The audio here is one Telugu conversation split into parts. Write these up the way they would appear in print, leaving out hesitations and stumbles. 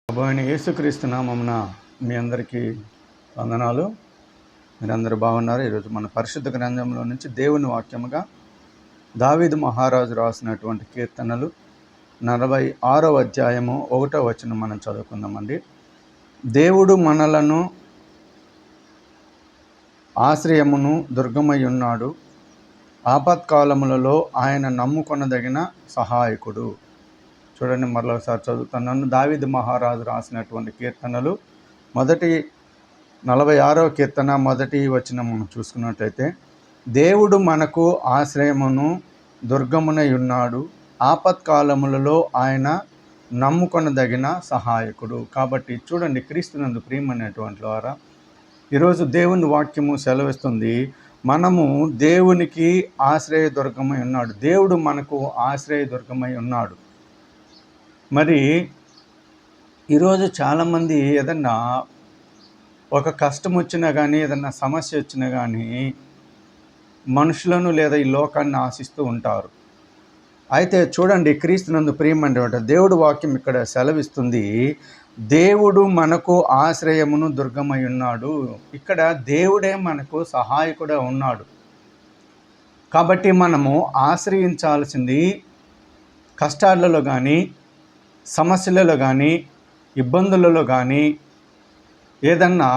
ప్రభు అయిన యేసుక్రీస్తు నామమున మీ అందరికీ వందనాలు. మీరందరూ బాగున్నారు. ఈరోజు మన పరిశుద్ధ గ్రంథంలో నుంచి దేవుని వాక్యముగా దావీదు మహారాజు రాసినటువంటి కీర్తనలు 46వ అధ్యాయము 1వ వచనం మనం చదువుకుందామండి. దేవుడు మనలను ఆశ్రయమును దుర్గమై ఉన్నాడు, ఆపత్కాలములలో ఆయన నమ్ముకొనదగిన సహాయకుడు. చూడండి, మరొకసారి చదువుతున్నాను. దావీదు మహారాజు రాసినటువంటి కీర్తనలు 46వ కీర్తన 1వ వచనం మనం చూసుకున్నట్లయితే, దేవుడు మనకు ఆశ్రయమును దుర్గమునై ఉన్నాడు, ఆపత్కాలములలో ఆయన నమ్ముకొనదగిన సహాయకుడు. కాబట్టి చూడండి, క్రీస్తునందు ప్రియమైనటువంటి వారా, ఈరోజు దేవుని వాక్యము సెలవిస్తుంది, మనము దేవునికి ఆశ్రయదుర్గమై ఉన్నాడు. దేవుడు మనకు ఆశ్రయదుర్గమై ఉన్నాడు. మరి ఈరోజు చాలామంది ఏదన్నా ఒక కష్టం వచ్చినా కానీ, ఏదన్నా సమస్య వచ్చినా కానీ మనుషులను లేదా ఈ లోకాన్ని ఆశిస్తూ ఉంటారు. అయితే చూడండి, క్రీస్తునందు ప్రియమైనటువంటి దేవుడు వాక్యం ఇక్కడ సెలవిస్తుంది, దేవుడు మనకు ఆశ్రయమును దుర్గమై ఉన్నాడు. ఇక్కడ దేవుడే మనకు సహాయకుడే ఉన్నాడు. కాబట్టి మనము ఆశ్రయించాల్సింది కష్టాలలో కానీ, సమస్యలలో కానీ, ఇబ్బందులలో కానీ, ఏదన్నా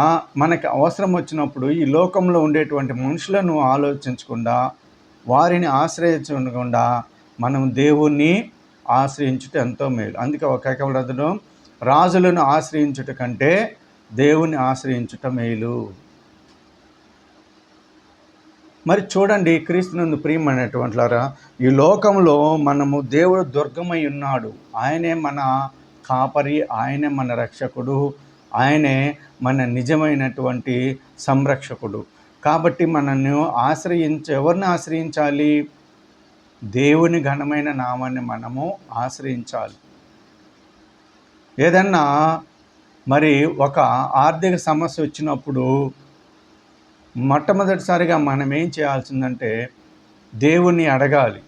మనకి అవసరం వచ్చినప్పుడు ఈ లోకంలో ఉండేటువంటి మనుషులను ఆలోచించకుండా, వారిని ఆశ్రయించకుండా మనం దేవుణ్ణి ఆశ్రయించుట ఎంతో మేలు. అందుకే ఒక ఏకవ్రతుడు, రాజులను ఆశ్రయించుట కంటే దేవుణ్ణి ఆశ్రయించుట మేలు. మరి చూడండి, క్రీస్తునందు ప్రియమైనటువంటి వారా, ఈ లోకంలో మనము దేవుడు దుర్గమై ఉన్నాడు. ఆయనే మన కాపరి, ఆయనే మన రక్షకుడు, ఆయనే మన నిజమైనటువంటి సంరక్షకుడు. కాబట్టి మనల్ని ఎవరిని ఆశ్రయించాలి? దేవుని ఘనమైన నామాన్ని మనము ఆశ్రయించాలి. ఏదన్నా మరి ఒక ఆర్థిక సమస్య వచ్చినప్పుడు మొట్టమొదటిసారిగా మనం ఏం చేయాల్సిందంటే దేవుణ్ణి అడగాలి.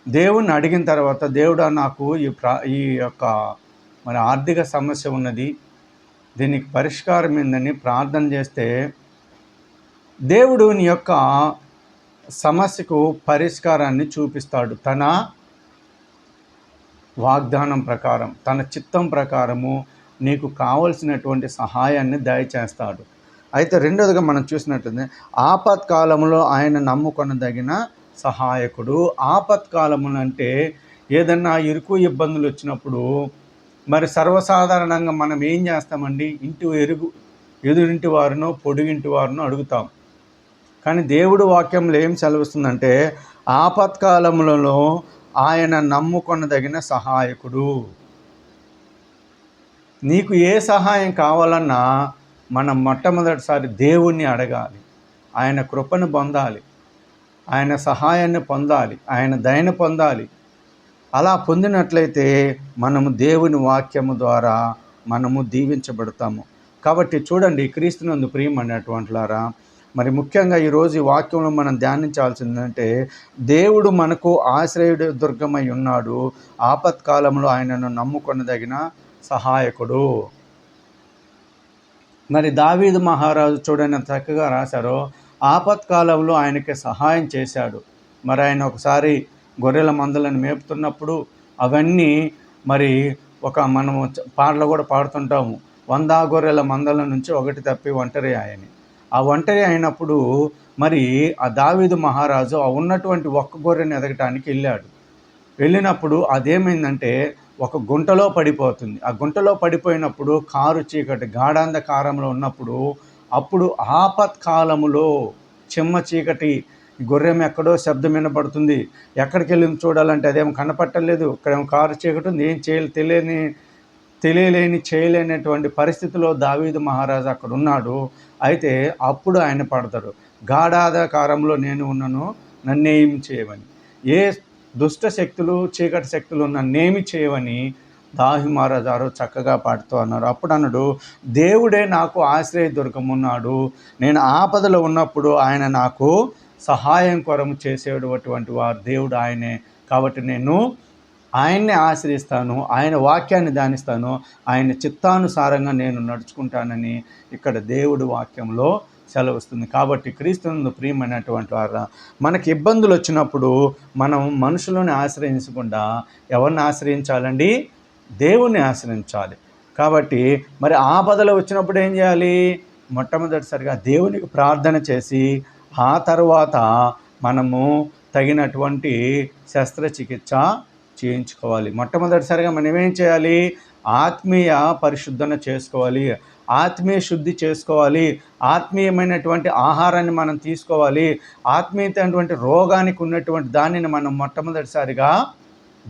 దేవుణ్ణి అడిగిన తర్వాత, దేవుడా నాకు ఈ యొక్క మరి ఆర్థిక సమస్య ఉన్నది, దీనికి పరిష్కారం ఏందని ప్రార్థన చేస్తే దేవుడు నీ యొక్క సమస్యకు పరిష్కారాన్ని చూపిస్తాడు. తన వాగ్దానం ప్రకారం, తన చిత్తం ప్రకారము నీకు కావలసినటువంటి సహాయాన్ని దయచేస్తాడు. అయితే రెండోదిగా మనం చూసినట్లయితే, ఆపత్కాలంలో ఆయన నమ్ముకొనదగిన సహాయకుడు. ఆపత్కాలములు అంటే ఏదన్నా ఇరుకు ఇబ్బందులు వచ్చినప్పుడు మరి సర్వసాధారణంగా మనం ఏం చేస్తామండి? ఎదురింటి వారినో పొడుగింటి వారినో అడుగుతాం. కానీ దేవుడు వాక్యంలో ఏం సెలవిస్తుందంటే, ఆపత్కాలములలో ఆయన నమ్ముకొనదగిన సహాయకుడు. నీకు ఏ సహాయం కావాలన్నా మనం మొట్టమొదటిసారి దేవుణ్ణి అడగాలి, ఆయన కృపను పొందాలి, ఆయన సహాయాన్ని పొందాలి, ఆయన దయను పొందాలి. అలా పొందినట్లయితే మనము దేవుని వాక్యము ద్వారా మనము దీవించబడతాము. కాబట్టి చూడండి, క్రీస్తునందు ప్రియమైనటువంటిలారా, మరి ముఖ్యంగా ఈరోజు ఈ వాక్యంలో మనం ధ్యానించాల్సిందంటే, దేవుడు మనకు ఆశ్రయుడు దుర్గమై ఉన్నాడు, ఆపత్కాలంలో ఆయనను నమ్ముకొనదగిన సహాయకుడు. మరి దావీదు మహారాజు చూడని చక్కగా రాశారో, ఆపత్కాలంలో ఆయనకి సహాయం చేశాడు. మరి ఆయన ఒకసారి గొర్రెల మందలను మేపుతున్నప్పుడు అవన్నీ మరి మనము పాటలు కూడా పాడుతుంటాము, 100 గొర్రెల మందల నుంచి ఒకటి తప్పి ఒంటరి ఆయని. ఆ ఒంటరి అయినప్పుడు మరి ఆ దావీదు మహారాజు ఆ ఉన్నటువంటి ఒక్క గొర్రెని ఎదగటానికి వెళ్ళినప్పుడు అదేమైందంటే ఒక గుంటలో పడిపోతుంది. ఆ గుంటలో పడిపోయినప్పుడు కారు చీకటి, గాఢాంధకారంలో ఉన్నప్పుడు, అప్పుడు ఆపత్కాలములో చిమ్మ చీకటి, గొర్రెం ఎక్కడో శబ్దం వినపడుతుంది. ఎక్కడికి వెళ్ళి చూడాలంటే అదేమో కనపట్టలేదు, ఇక్కడేమో కారు చీకటి ఉంది, ఏం చేయలేనటువంటి పరిస్థితిలో దావీదు మహారాజు అక్కడ ఉన్నాడు. అయితే అప్పుడు ఆయన పడతాడు, గాఢాంధకారంలో నేను ఉన్నను, నన్నేమి చేయవని, ఏ దుష్ట శక్తులు, చీకటి శక్తులు నన్నేమి చేయవని దావీదు మహారాజు గారు చక్కగా పాడుతూ అన్నారు. అప్పుడు అన్నాడు, దేవుడే నాకు ఆశ్రయదుర్గం ఉన్నాడు, నేను ఆపదలో ఉన్నప్పుడు ఆయన నాకు సహాయం కొరము చేసేటటువంటి వారు దేవుడు ఆయనే. కాబట్టి నేను ఆయన్నే ఆశ్రయిస్తాను, ఆయన వాక్యాన్ని ధ్యానిస్తాను, ఆయన చిత్తానుసారంగా నేను నడుచుకుంటానని ఇక్కడ దేవుడి వాక్యంలో సెలవిస్తుంది. కాబట్టి క్రీస్తునందు ప్రియమైనటువంటి వారా, మనకి ఇబ్బందులు వచ్చినప్పుడు మనం మనుషులను ఆశ్రయించకుండా ఎవరిని ఆశ్రయించాలండి? దేవుణ్ణి ఆశ్రయించాలి. కాబట్టి మరి ఆపదలు వచ్చినప్పుడు ఏం చేయాలి? మొట్టమొదటిసారిగా దేవునికి ప్రార్థన చేసి ఆ తర్వాత మనము తగినటువంటి శస్త్రచికిత్స చేయించుకోవాలి. మొట్టమొదటిసారిగా మనం ఏం చేయాలి? ఆత్మీయ పరిశుద్ధన చేసుకోవాలి, ఆత్మీయ శుద్ధి చేసుకోవాలి, ఆత్మీయమైనటువంటి ఆహారాన్ని మనం తీసుకోవాలి. ఆత్మీయమైనటువంటి రోగానికి ఉన్నటువంటి దానిని మనం మొట్టమొదటిసారిగా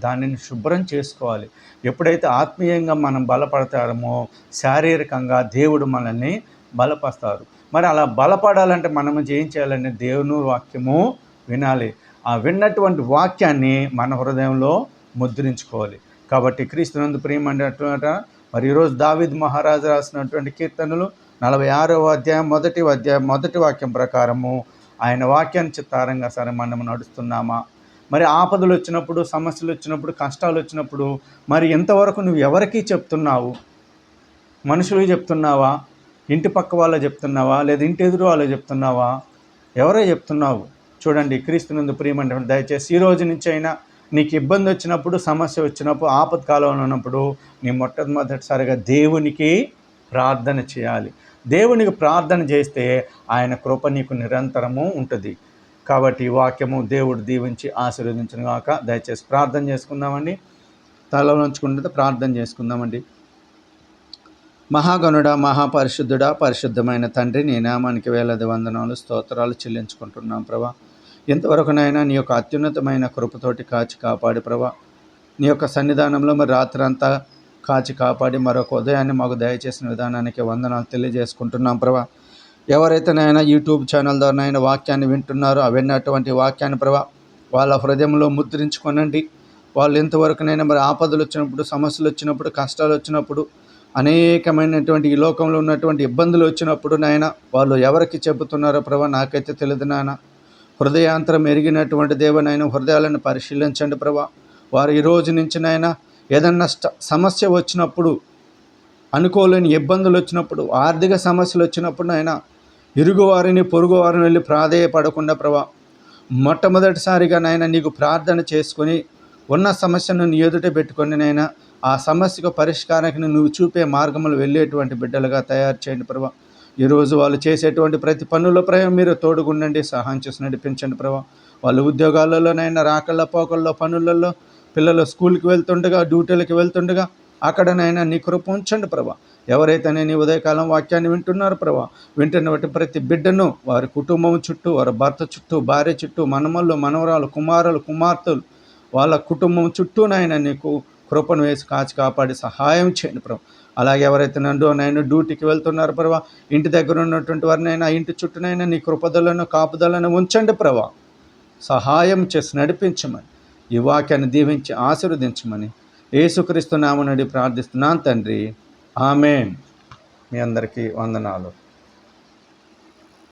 దానిని శుభ్రం చేసుకోవాలి. ఎప్పుడైతే ఆత్మీయంగా మనం బలపడతామో శారీరకంగా దేవుడు మనల్ని బలపరుస్తారు. మరి అలా బలపడాలంటే మనం ఏం చేయాలంటే దేవుని వాక్యము వినాలి. ఆ విన్నటువంటి వాక్యాన్ని మన హృదయంలో ముద్రించుకోవాలి. కాబట్టి క్రీస్తునందు ప్రియమైనటువంటి మరి ఈరోజు దావీదు మహారాజు రాసినటువంటి కీర్తనలు 46వ అధ్యాయం మొదటి వాక్యం ప్రకారము ఆయన వాక్యాన్ని చిత్తారంగా సరే మనం నడుస్తున్నామా? మరి ఆపదలు వచ్చినప్పుడు, సమస్యలు వచ్చినప్పుడు, కష్టాలు వచ్చినప్పుడు మరి ఎంతవరకు నువ్వు ఎవరికి చెప్తున్నావు? మనుషులకు చెప్తున్నావా? ఇంటి పక్క వాళ్ళకి చెప్తున్నావా? లేదా ఇంటి ఎదురు వాళ్ళకి చెప్తున్నావా? ఎవరో చెప్తున్నావు? చూడండి, క్రీస్తునందు ప్రియమైనటువంటి దయచేసి ఈ రోజు నుంచి అయినా నీకు ఇబ్బంది వచ్చినప్పుడు, సమస్య వచ్చినప్పుడు, ఆపత్కాలంలో ఉన్నప్పుడు నీ మొట్టమొదటిసారిగా దేవునికి ప్రార్థన చేయాలి. దేవునికి ప్రార్థన చేస్తే ఆయన కృప నీకు నిరంతరము ఉంటుంది. కాబట్టి ఈ వాక్యము దేవుడు దీవించి ఆశీర్వదించును గాక. దయచేసి ప్రార్థన చేసుకుందామండి. తలలో ఉంచుకుంటే ప్రార్థన చేసుకుందామండి. మహాగణుడా, మహాపరిశుద్ధుడా, పరిశుద్ధమైన తండ్రి, నీ నామానికి వేలాది వందనాలు, స్తోత్రాలు చెల్లించుకుంటున్నాం ప్రభా. ఎంతవరకునైనా నీ యొక్క అత్యున్నతమైన కృపతోటి కాచి కాపాడి ప్రభా, నీ యొక్క సన్నిధానంలో మరి రాత్రంతా కాచి కాపాడి మరొక ఉదయాన్ని మాకు దయచేసిన విధానానికి వందనాలు తెలియజేసుకుంటున్నాం ప్రభా. ఎవరైతే నాయన యూట్యూబ్ ఛానల్ ద్వారా నాయన వాక్యాన్ని వింటున్నారో ఆ విన్నటువంటి వాక్యాన్ని ప్రభా వాళ్ళ హృదయంలో ముద్రించుకోనండి. వాళ్ళు ఎంతవరకునైనా మరి ఆపదలు వచ్చినప్పుడు, సమస్యలు వచ్చినప్పుడు, కష్టాలు వచ్చినప్పుడు, అనేకమైనటువంటి ఈ లోకంలో ఉన్నటువంటి ఇబ్బందులు వచ్చినప్పుడు నాయన వాళ్ళు ఎవరికి చెబుతున్నారో ప్రభా నాకైతే తెలియదు నాయన. హృదయాంతరం ఎరిగినటువంటి దేవునైనా హృదయాలను పరిశీలించండి ప్రభా. వారు ఈ రోజు నుంచి నాయన ఏదన్నా సమస్య వచ్చినప్పుడు, అనుకోలేని ఇబ్బందులు వచ్చినప్పుడు, ఆర్థిక సమస్యలు వచ్చినప్పుడు నాయన ఇరుగువారిని పొరుగువారిని వెళ్ళి ప్రాధేయపడకుండా ప్రభా మొట్టమొదటిసారిగా నాయన నీకు ప్రార్థన చేసుకొని ఉన్న సమస్యను నీ ఎదుట పెట్టుకొని నాయన ఆ సమస్యకు పరిష్కారానికి నువ్వు చూపే మార్గములు వెళ్ళేటువంటి బిడ్డలుగా తయారు చేయండి ప్రభా. ఈరోజు వాళ్ళు చేసేటువంటి ప్రతి పనుల మీరు తోడుగుండండి, సహాయం చేసి నడిపించండి ప్రభా. వాళ్ళు ఉద్యోగాలలోనైనా రాకళ్ళ పోకల్లో పనులలో పిల్లలు స్కూల్కి వెళ్తుండగా, డ్యూటీలకు వెళ్తుండగా అక్కడనైనా నీ కృప ఉంచండి ప్రభా. ఎవరైతే నీ ఉదయకాలం వాక్యాన్ని వింటున్నారు ప్రభా, వింటున్న ప్రతి బిడ్డను వారి కుటుంబం చుట్టూ, వారి భర్త చుట్టూ, భార్య చుట్టూ, మనమళ్ళు, మనవరాలు, కుమారులు, కుమార్తెలు వాళ్ళ కుటుంబం చుట్టూనైనా నీకు కృపను వేసి కాచి కాపాడి సహాయం చేయండి ప్రభా. అలాగే ఎవరైతే నన్ను డ్యూటీకి వెళ్తున్నారు ప్రభా, ఇంటి దగ్గర ఉన్నటువంటి వారినైనా ఇంటి చుట్టూనైనా నీ కృపదలను కాపుదలను ఉంచండి ప్రభా. సహాయం చేసి నడిపించమని, ఈ వాక్యాన్ని దీవించి ఆశీర్వదించమని యేసుక్రీస్తు నామమున ప్రార్థిస్తున్నాను తండ్రి. ఆమేన్. మీ అందరికీ వందనాలు.